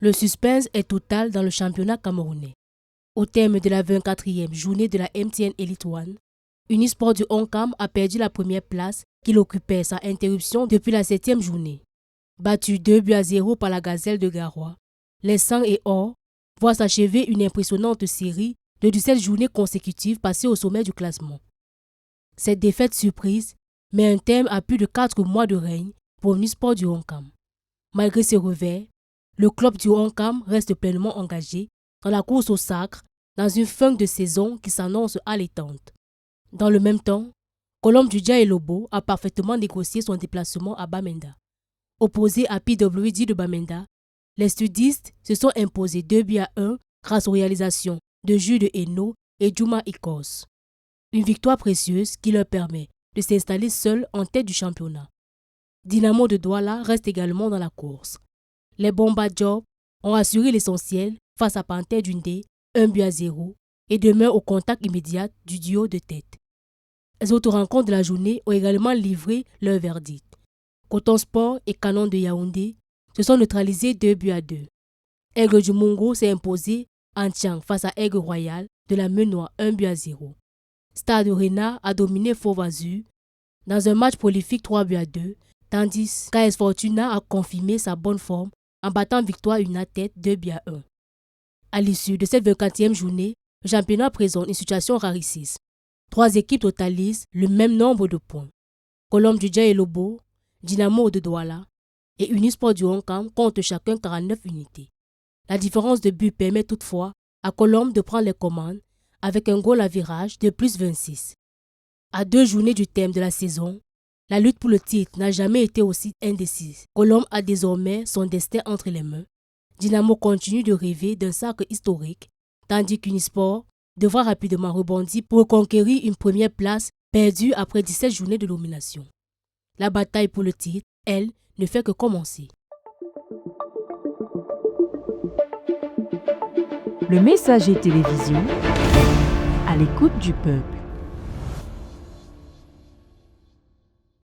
Le suspense est total dans le championnat camerounais. Au terme de la 24e journée de la MTN Elite One, Unisport du Ouakam a perdu la première place qu'il occupait sans interruption depuis la 7e journée. Battu 2-0 par la Gazelle de Garoua, les Sangs et Or voient s'achever une impressionnante série de 17 journées consécutives passées au sommet du classement. Cette défaite surprise met un terme à plus de 4 mois de règne pour Unisport du Ouakam. Malgré ce revers, le club du Ouakam reste pleinement engagé dans la course au sacre dans une fin de saison qui s'annonce allaitante. Dans le même temps, Colombe du Dia et Lobo a parfaitement négocié son déplacement à Bamenda. Opposé à PWD de Bamenda, les sudistes se sont imposés 2-1 grâce aux réalisations de Jules Hainaut et Juma Ikos. Une victoire précieuse qui leur permet de s'installer seuls en tête du championnat. Dynamo de Douala reste également dans la course. Les Bomba Job ont assuré l'essentiel face à Panthère Dundee 1-0 et demeurent au contact immédiat du duo de tête. Les autres rencontres de la journée ont également livré leur verdict. Coton Sport et Canon de Yaoundé se sont neutralisés 2-2. Aigle du Mungo s'est imposé en Tchang face à Aigle Royal de la Menois 1-0. Stade Rena a dominé Fauve-Azur dans un match prolifique 3-2, tandis qu'AS Fortuna a confirmé sa bonne forme en battant Victoire United 2-1. À l'issue de cette 24e journée, le championnat présente une situation rarissime. 3 équipes totalisent le même nombre de points. Colombe du Dia et Lobo, Dynamo de Douala et Unisport du Ouakam comptent chacun 49 unités. La différence de but permet toutefois à Colombe de prendre les commandes avec un goal à virage de plus 26. À 2 journées du terme de la saison, la lutte pour le titre n'a jamais été aussi indécise. Colombe a désormais son destin entre les mains. Dynamo continue de rêver d'un sacre historique, tandis qu'Unisport devra rapidement rebondir pour conquérir une première place perdue après 17 journées de domination. La bataille pour le titre, elle, ne fait que commencer. Le Messager Télévision, à l'écoute du peuple.